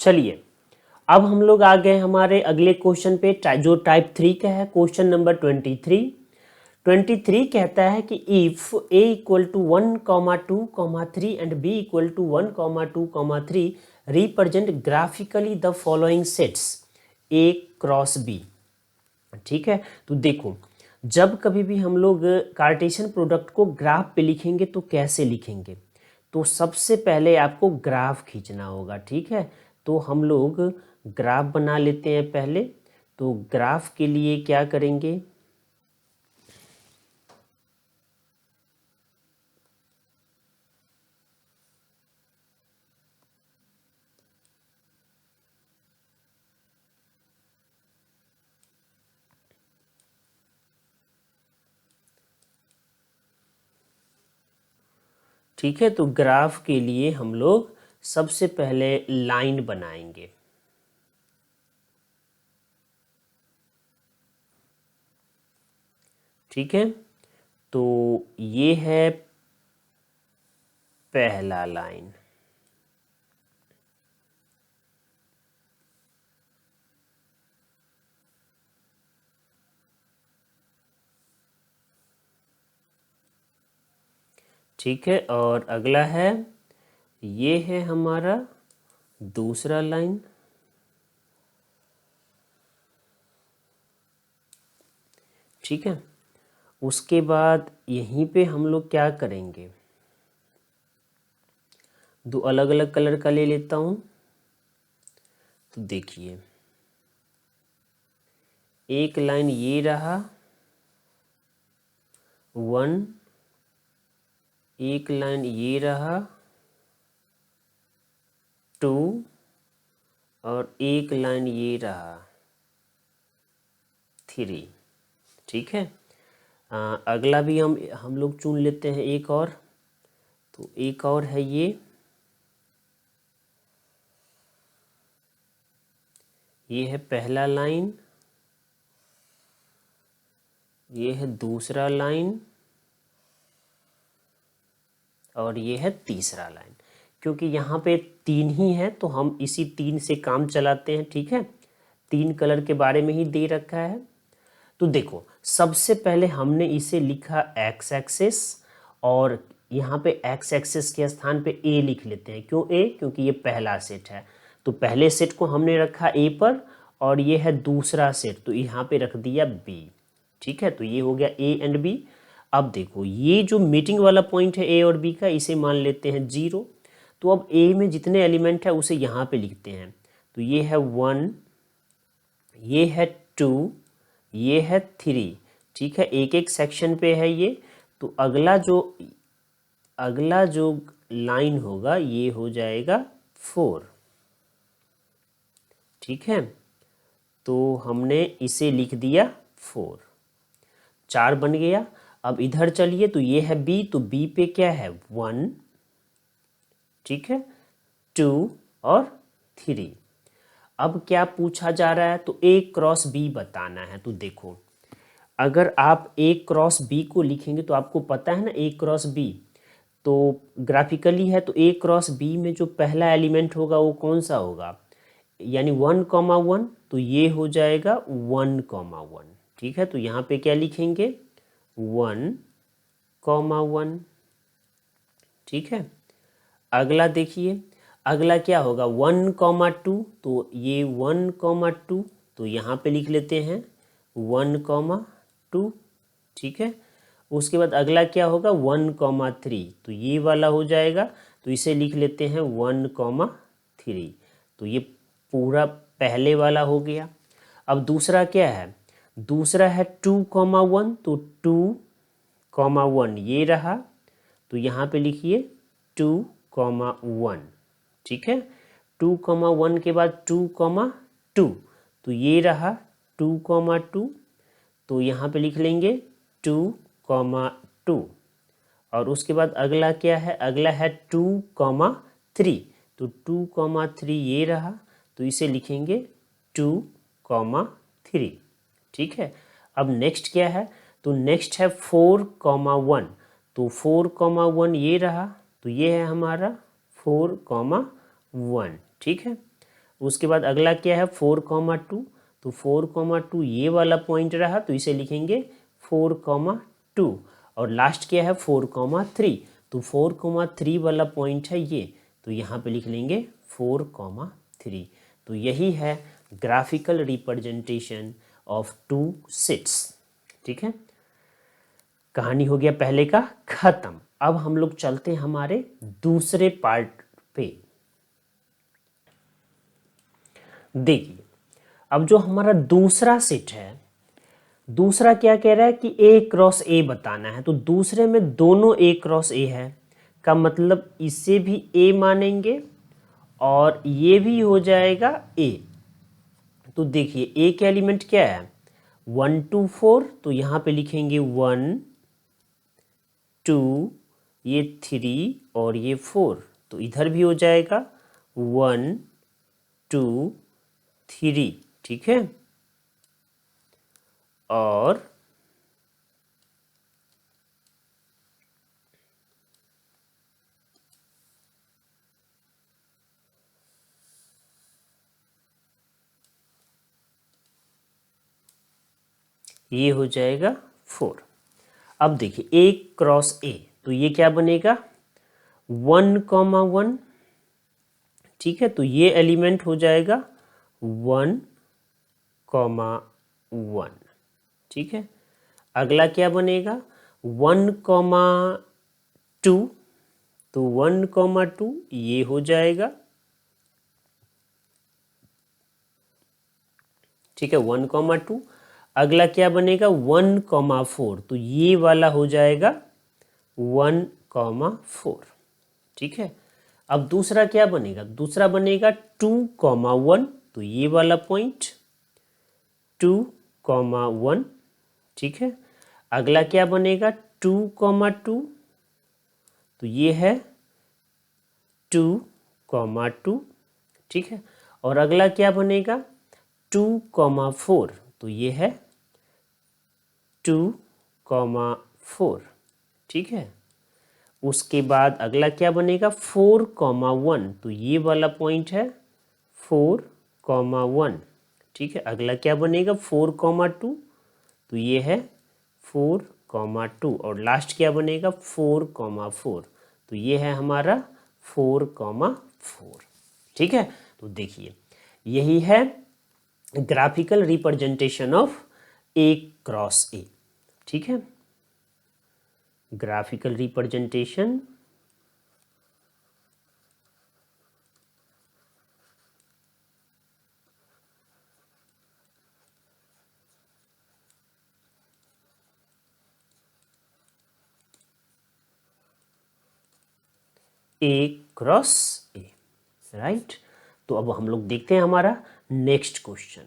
चलिए अब हम लोग आ गए हमारे अगले क्वेश्चन पे, जो टाइप 3 का है। क्वेश्चन नंबर 23 कहता है कि if a equal to 1,2,3 and b equal to 1,2,3 represent graphically the following sets a cross b। ठीक है, तो देखो जब कभी भी हम लोग कार्टेशियन प्रोडक्ट को ग्राफ पे लिखेंगे तो कैसे लिखेंगे, तो सबसे पहले आपको ग्राफ खींचना होगा। ठीक है, तो हम लोग ग्राफ बना लेते हैं पहले। तो ग्राफ के लिए क्या करेंगे, ठीक है, तो ग्राफ के लिए हम लोग सबसे पहले लाइन बनाएंगे। ठीक है, तो ये है पहला लाइन। ठीक है, और अगला है, ये है हमारा दूसरा लाइन। ठीक है, उसके बाद यहीं पे हम लोग क्या करेंगे, दो अलग अलग कलर का ले लेता हूँ। तो देखिए एक लाइन ये रहा 1, एक लाइन ये रहा 2 और एक लाइन ये रहा 3। ठीक है, अगला भी हम लोग चुन लेते हैं एक और। तो एक और है ये है पहला लाइन, ये है दूसरा लाइन और ये है तीसरा लाइन। क्योंकि यहाँ पे 3 ही है तो हम इसी 3 से काम चलाते हैं। ठीक है, 3 कलर के बारे में ही दे रखा है। तो देखो सबसे पहले हमने इसे लिखा एक्स एक्सिस, और यहाँ पे एक्स एक्सिस के स्थान पे ए लिख लेते हैं। क्यों ए, क्योंकि ये पहला सेट है। तो पहले सेट को हमने रखा ए पर, और ये है दूसरा सेट तो यहाँ पे रख दिया बी। ठीक है, तो ये हो गया ए एंड बी। अब देखो ये जो मीटिंग वाला पॉइंट है ए और बी का, इसे मान लेते हैं 0। तो अब ए में जितने एलिमेंट है उसे यहाँ पे लिखते हैं। तो ये है 1, ये है 2, ये है 3। ठीक है, एक एक सेक्शन पे है ये। तो अगला जो लाइन होगा ये हो जाएगा 4। ठीक है, तो हमने इसे लिख दिया 4, 4 बन गया। अब इधर चलिए, तो ये है बी, तो बी पे क्या है 1, ठीक है 2 और 3। अब क्या पूछा जा रहा है, तो ए क्रॉस बी बताना है। तो देखो अगर आप ए क्रॉस बी को लिखेंगे तो आपको पता है ना ए क्रॉस बी तो ग्राफिकली है। तो ए क्रॉस बी में जो पहला एलिमेंट होगा वो कौन सा होगा, यानी 1,1, तो ये हो जाएगा 1,1। ठीक है, तो यहाँ पे क्या लिखेंगे 1,1। ठीक है, अगला देखिए, अगला क्या होगा 1,2, तो ये 1,2, तो यहाँ पे लिख लेते हैं 1,2। ठीक है, उसके बाद अगला क्या होगा 1,3, तो ये वाला हो जाएगा, तो इसे लिख लेते हैं 1,3। तो ये पूरा पहले वाला हो गया। अब दूसरा क्या है, दूसरा है 2,1, तो 2,1 ये रहा, तो यहाँ पे लिखिए 2,1। ठीक है, 2,1 के बाद 2,2, तो ये रहा 2,2, तो यहाँ पे लिख लेंगे 2,2। और उसके बाद अगला क्या है, अगला है 2,3, तो 2,3 ये रहा, तो इसे लिखेंगे 2,3। ठीक है, अब नेक्स्ट क्या है, तो नेक्स्ट है 4,1, तो 4,1 ये रहा, तो ये है हमारा 4,1। ठीक है, उसके बाद अगला क्या है 4,2, तो 4,2 ये वाला पॉइंट रहा तो इसे लिखेंगे 4,2। और लास्ट क्या है 4,3, तो 4,3 वाला पॉइंट है ये, तो यहाँ पे लिख लेंगे 4,3। तो यही है graphical representation of two sets. ठीक है, कहानी हो गया पहले का खत्म। अब हम लोग चलते हैं हमारे दूसरे पार्ट पे। देखिए, अब जो हमारा दूसरा सेट है, दूसरा क्या कह रहा है कि ए क्रॉस ए बताना है। तो दूसरे में दोनों ए क्रॉस ए है, का मतलब इसे भी ए मानेंगे और ये भी हो जाएगा ए। तो देखिए ए के एलिमेंट क्या है 1 2 4, तो यहाँ पे लिखेंगे 1 2, ये 3 और ये 4, तो इधर भी हो जाएगा 1 2 3। ठीक है, और ये हो जाएगा 4। अब देखिए ए क्रॉस ए, तो ये क्या बनेगा 1,1। ठीक है, तो ये एलिमेंट हो जाएगा 1,1। ठीक है, अगला क्या बनेगा 1,2, तो 1,2 ये हो जाएगा। ठीक है, 1,2। अगला क्या बनेगा 1,4, तो ये वाला हो जाएगा 1,4। ठीक है, अब दूसरा क्या बनेगा, दूसरा बनेगा 2,1, तो ये वाला पॉइंट 2,1। ठीक है, अगला क्या बनेगा 2,2, तो ये है 2,2। ठीक है, और अगला क्या बनेगा 2,4, तो ये है 2,4। ठीक है, उसके बाद अगला क्या बनेगा 4,1, तो ये वाला पॉइंट है 4,1। ठीक है, अगला क्या बनेगा 4,2, तो ये है 4,2, और लास्ट क्या बनेगा 4,4, तो ये है हमारा 4,4। ठीक है, तो देखिए यही है graphical representation of A cross A. ठीक है, graphical representation A cross A, right. तो अब हम लोग देखते हैं हमारा नेक्स्ट क्वेश्चन।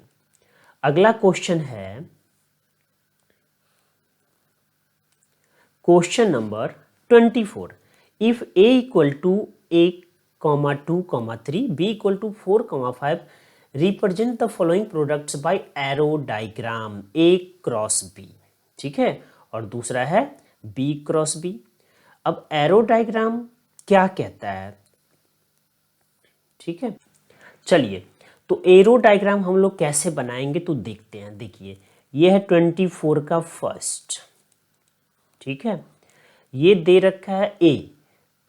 अगला क्वेश्चन है question number 24। If A equal to A comma 2 comma 3, B equal to 4 comma 5, represent the following products by arrow diagram A cross B. ठीक है, और दूसरा है बी क्रॉस बी। अब एरो डायग्राम क्या कहता है, ठीक है, चलिए तो एरो डायग्राम हम लोग कैसे बनाएंगे तो देखते हैं। देखिए ये है 24 का फर्स्ट। ठीक है, ये दे रखा है ए,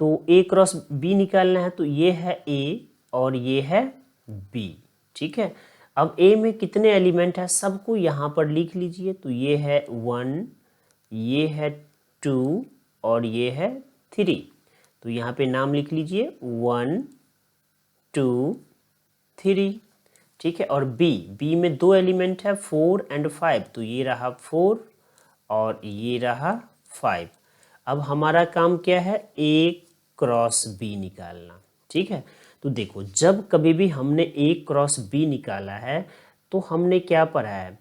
तो ए क्रॉस बी निकालना है, तो ये है ए और ये है बी। ठीक है, अब ए में कितने एलिमेंट है सबको यहाँ पर लिख लीजिए। तो ये है 1, ये है 2 और ये है 3। तो यहाँ पे नाम लिख लीजिए 1 2 3। ठीक है, और बी में दो एलिमेंट है 4 एंड 5, तो ये रहा 4 और ये रहा 5। अब हमारा काम क्या है ए क्रॉस बी निकालना। ठीक है, तो देखो जब कभी भी हमने ए क्रॉस बी निकाला है तो हमने क्या पढ़ा है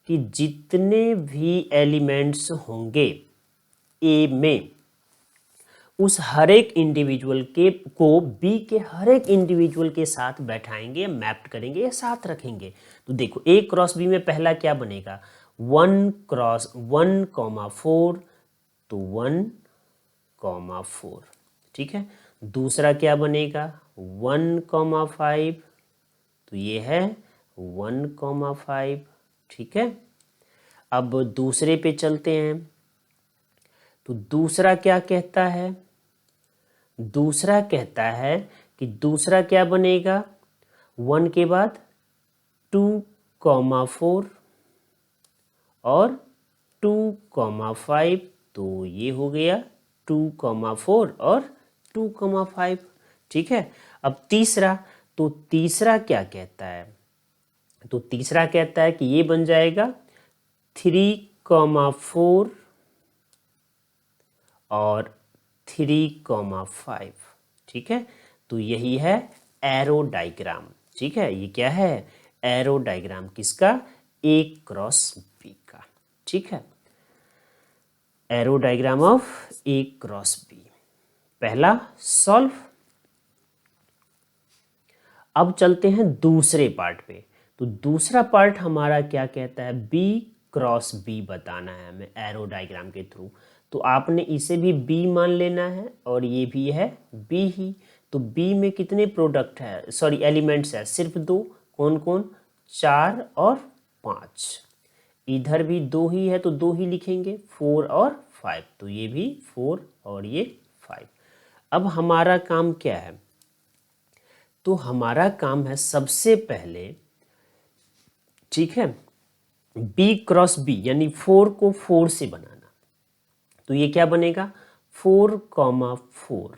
कि जितने भी एलिमेंट्स होंगे ए में, उस हर एक इंडिविजुअल के को बी के हर एक इंडिविजुअल के साथ बैठाएंगे, मैप्ड करेंगे या साथ रखेंगे। तो देखो ए क्रॉस बी में पहला क्या बनेगा 1 क्रॉस 1,4, तो 1,4। ठीक है, दूसरा क्या बनेगा 1,5, तो तो ये है 1,5। ठीक है, अब दूसरे पे चलते हैं। तो दूसरा क्या कहता है? दूसरा कहता है कि दूसरा क्या बनेगा, 1 के बाद 2,4 और 2,5, तो ये हो गया 2,4 और 2,5। ठीक है, अब तीसरा, तो तीसरा क्या कहता है? तो तीसरा कहता है कि ये बन जाएगा 3,4 और 3,5। ठीक है, तो यही है एरो डायग्राम। ठीक है, ये क्या है? एरो डायग्राम किसका? A क्रॉस B का। ठीक है, arrow diagram of A cross B। पहला सॉल्व। अब चलते हैं दूसरे पार्ट पे। तो दूसरा पार्ट हमारा क्या कहता है? B क्रॉस B बताना है हमें एरो डायग्राम के थ्रू। तो आपने इसे भी B मान लेना है और ये भी है B ही। तो B में कितने प्रोडक्ट है, सॉरी एलिमेंट्स है? सिर्फ 2। कौन कौन? 4 और 5। इधर भी 2 ही है तो 2 ही लिखेंगे, 4 और 5। तो ये भी 4 और ये 5। अब हमारा काम क्या है? तो हमारा काम है सबसे पहले, ठीक है, B क्रॉस B यानी 4 को 4 से बनाना। तो ये क्या बनेगा? 4,4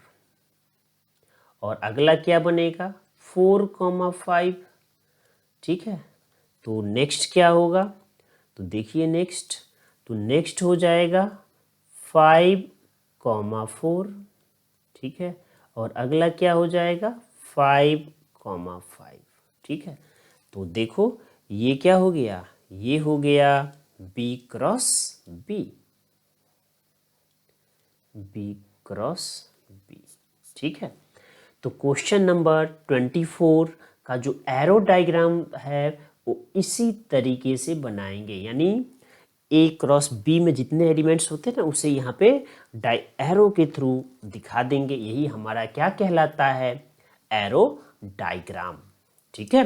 और अगला क्या बनेगा? 4,5। ठीक है, तो नेक्स्ट क्या होगा? तो देखिए नेक्स्ट, तो नेक्स्ट हो जाएगा 5,4। ठीक है, और अगला क्या हो जाएगा? 5,5। ठीक है, तो देखो ये क्या हो गया? ये हो गया B cross B। B cross B। ठीक है, तो क्वेश्चन नंबर 24 का जो एरो डायग्राम है वो इसी तरीके से बनाएंगे, यानी A क्रॉस B में जितने एलिमेंट्स होते हैं ना उसे यहाँ पे एरो के थ्रू दिखा देंगे। यही हमारा क्या कहलाता है? Arrow diagram. ठीक है,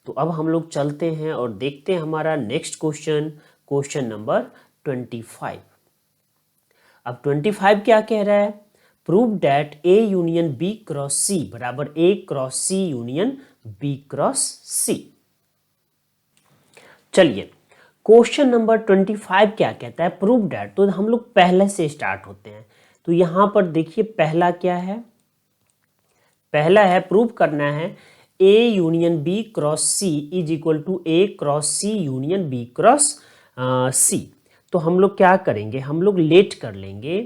तो अब हम लोग चलते हैं और देखते हैं हमारा नेक्स्ट क्वेश्चन, क्वेश्चन नंबर 25। अब 25 क्या कह रहा है? Prove that A union B cross C बराबर A cross C union B cross C। चलिए, क्वेश्चन नंबर 25 क्या कहता है? Prove that. तो हम लोग पहले से स्टार्ट होते हैं। तो यहां पर देखिए पहला क्या है? पहला है प्रूव करना है A union B cross C is equal to A cross C union B cross C। तो हम लोग क्या करेंगे? हम लोग लेट कर लेंगे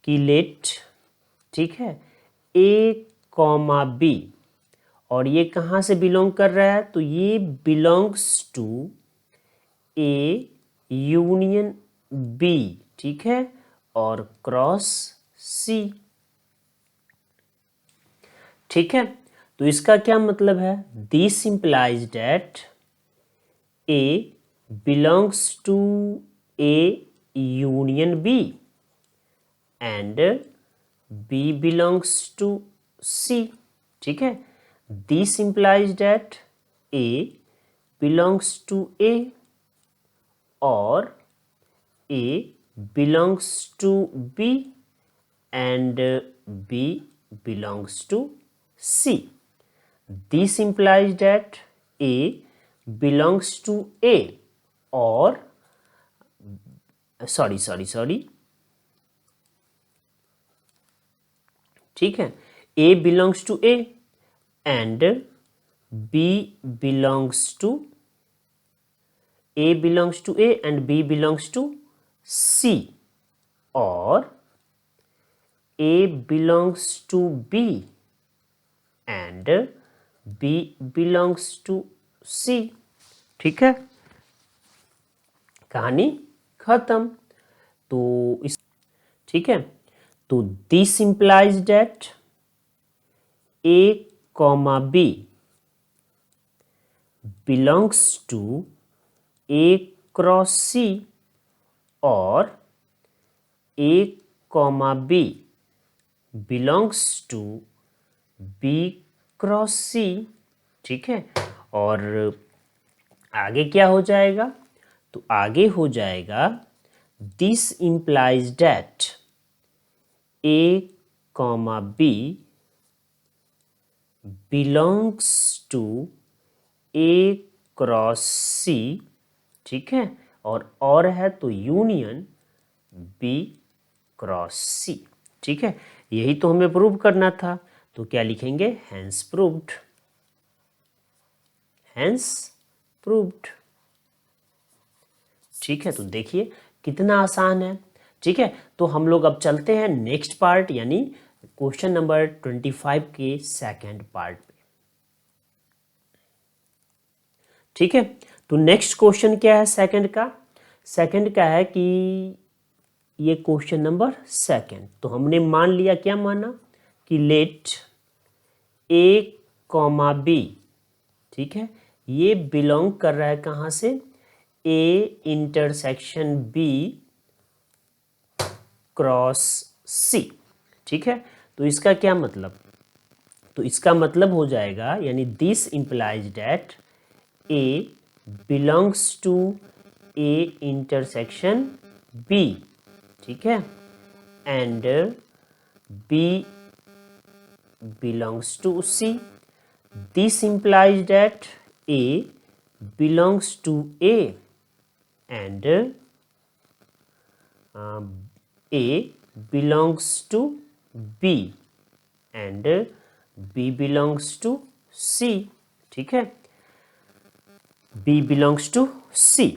कि लेट, ठीक है, A कॉमा B, और ये कहाँ से बिलोंग कर रहा है? तो ये belongs to A union B। ठीक है, और क्रॉस C। ठीक है, तो इसका क्या मतलब है? This implies that A belongs to A union B and B belongs to C। ठीक है, this implies that A belongs to A और A belongs to B and B belongs to C. This implies that A belongs to A or sorry, ठीक है, A belongs to A and B belongs to A belongs to A and B belongs to C, or A belongs to B and B belongs to C। ठीक है, कहानी खत्म। तो इस, ठीक है, तो this implies that A comma B belongs to A cross C और A comma B belongs to B cross C। ठीक है, और आगे क्या हो जाएगा, तो आगे हो जाएगा this implies that A, B belongs to A cross C, ठीक है, और है तो यूनियन B क्रॉस C, ठीक है। यही तो हमें प्रूव करना था, तो क्या लिखेंगे, हैंस प्रूव्ड, हैंस प्रूव्ड, ठीक है। तो देखिए कितना आसान है, ठीक है। तो हम लोग अब चलते हैं नेक्स्ट पार्ट यानी क्वेश्चन नंबर 25 के सेकंड पार्ट पे, ठीक है। तो नेक्स्ट क्वेश्चन क्या है सेकंड का है कि ये क्वेश्चन नंबर सेकंड, तो हमने मान लिया, क्या माना कि लेट A, B, ठीक है, ये बिलोंग कर रहा है कहाँ से, A intersection B cross C, ठीक है। तो इसका क्या मतलब, तो इसका मतलब हो जाएगा यानी this implies that A belongs to A intersection B, ठीक है, and B belongs to C. This implies that A belongs to A and A belongs to B and B belongs to C, ठीक है, B belongs to C.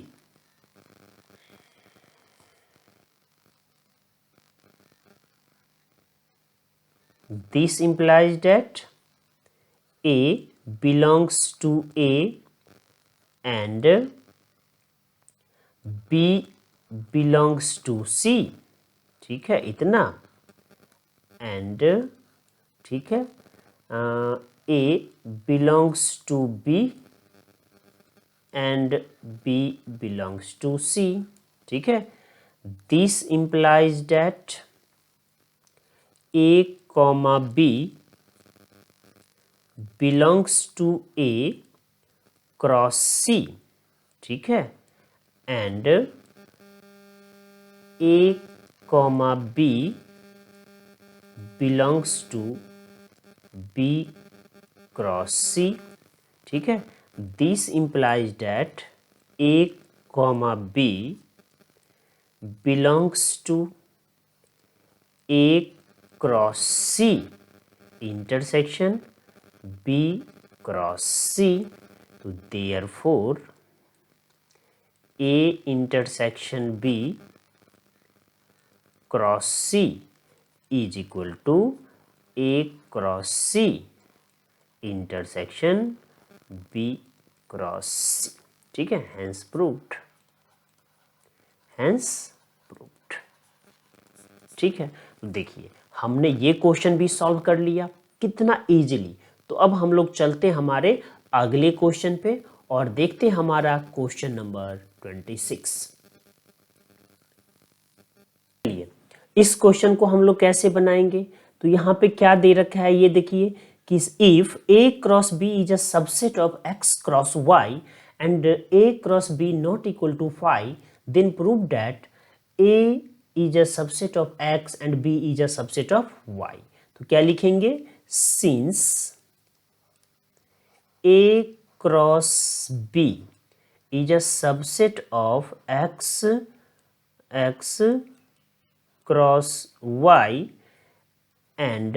This implies that A belongs to A and B belongs to C, ठीक है, इतना, and ठीक है, A belongs to B and B belongs to C, ठीक है। This implies that A, B belongs to A cross C, ठीक है, and A, B belongs to B cross C, ठीक है। This implies that A, B belongs to A cross C intersection B cross C, तो therefore A intersection B cross C is equal to A cross C intersection B cross C, ठीक है, hence proved, hence proved, ठीक है। तो देखिए हमने ये question भी सॉल्व कर लिया कितना इजीली। तो अब हम लोग चलते हैं हमारे अगले क्वेश्चन पे और देखते हैं हमारा क्वेश्चन नंबर 26। चलिए इस क्वेश्चन को हम लोग कैसे बनाएंगे, तो यहाँ पे क्या दे रखा है ये देखिए कि if A cross B is a subset of X cross Y and A cross B not equal to 5 then prove that A is a subset of X and B is a subset of Y। तो क्या लिखेंगे, since A cross B is a subset of X cross Y and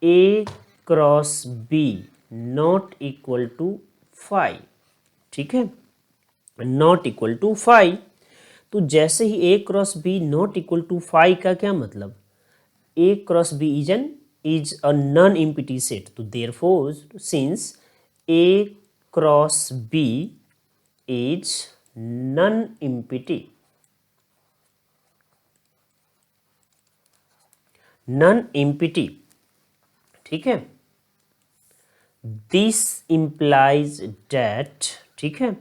A cross B not equal to 5, ठीक है, not equal to 5। तो जैसे ही A cross B not equal to 5 का क्या मतलब, A cross B is a non empty set, तो therefore since A cross B is non empty, ठीक है, दिस इंप्लाइज डैट, ठीक है,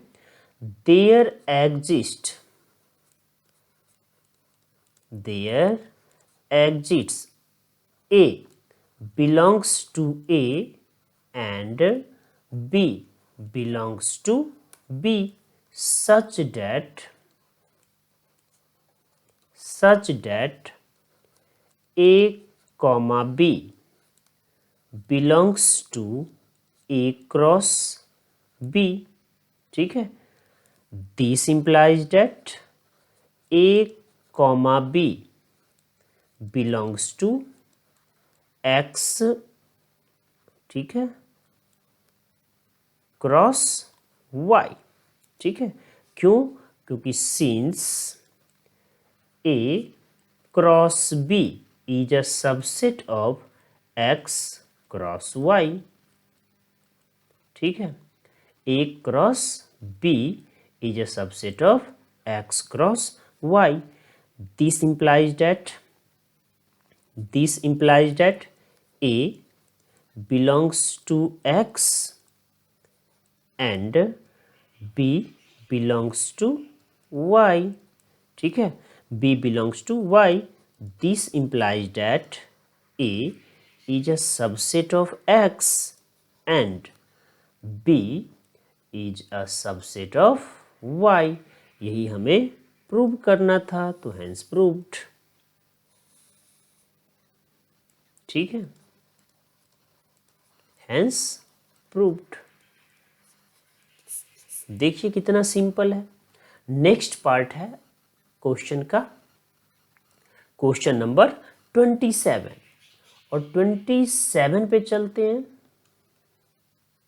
there exists A belongs to A and B belongs to B such that A comma B belongs to A cross B. ठीक है, this implies that A comma B belongs to X, ठीक है, cross Y. ठीक है, क्यों? क्योंकि since A cross B is a subset of X cross Y. ठीक है, A cross B is a subset of X cross Y. This implies that A belongs to X and B belongs to Y. ठीक है, B belongs to Y. This implies that A is a subset of X and B is a subset of Y. यही हमें prove करना था, तो hence proved. ठीक है, hence proved. देखिए कितना सिंपल है. नेक्स्ट पार्ट है क्वेश्चन का, क्वेश्चन नंबर 27, और 27 पे चलते हैं.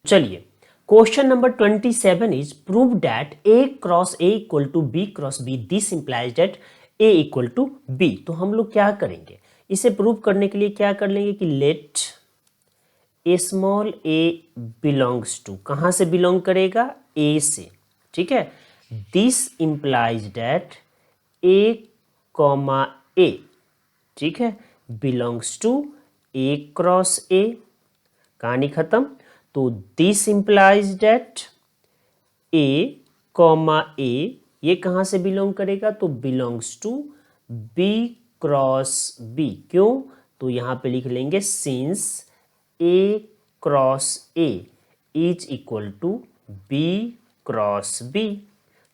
चलिए, question number 27 is prove that A cross A equal to B cross B. This implies that A equal to B. तो हम लोग क्या करेंगे, इसे प्रूव करने के लिए क्या कर लेंगे कि let A small a belongs to, कहाँ से बिलोंग करेगा? A से. ठीक है, this implies that A comma A, ठीक है, belongs to A cross A. कहानी खत्म. तो this implies that A comma A ये कहाँ से बिलोंग करेगा? तो belongs to B cross B. क्यों? तो यहाँ पे लिख लेंगे since A cross A is equal to B cross B.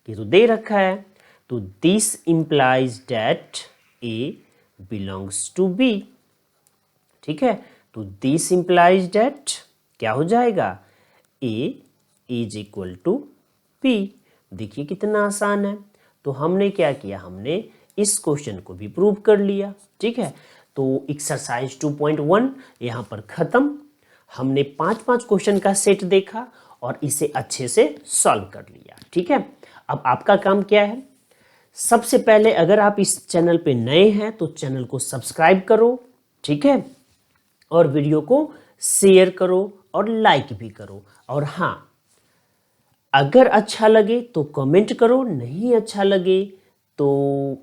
ये तो दे रखा है. तो this implies that A belongs to B. ठीक है, तो दिस इंप्लाइज दैट क्या हो जाएगा? A is equal to B. देखिए कितना आसान है. तो हमने क्या किया, हमने इस क्वेश्चन को भी प्रूव कर लिया. ठीक है, तो एक्सरसाइज 2.1 यहाँ पर खत्म. हमने 5-5 क्वेश्चन का सेट देखा और इसे अच्छे से सॉल्व कर लिया. ठीक है, अब आपका काम क्या है? सबसे पहले अगर आप इस चैनल पे नए हैं तो चैनल को सब्सक्राइब करो. ठीक है, और वीडियो को शेयर करो और लाइक भी करो. और हाँ, अगर अच्छा लगे तो कमेंट करो, नहीं अच्छा लगे तो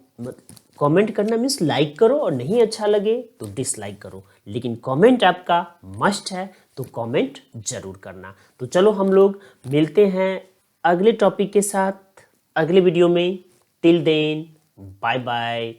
कमेंट करना मीन्स लाइक करो, और नहीं अच्छा लगे तो डिसलाइक करो. लेकिन कमेंट आपका मस्ट है, तो कमेंट जरूर करना. तो चलो हम लोग मिलते हैं अगले टॉपिक के साथ अगले वीडियो में. Till then, bye bye.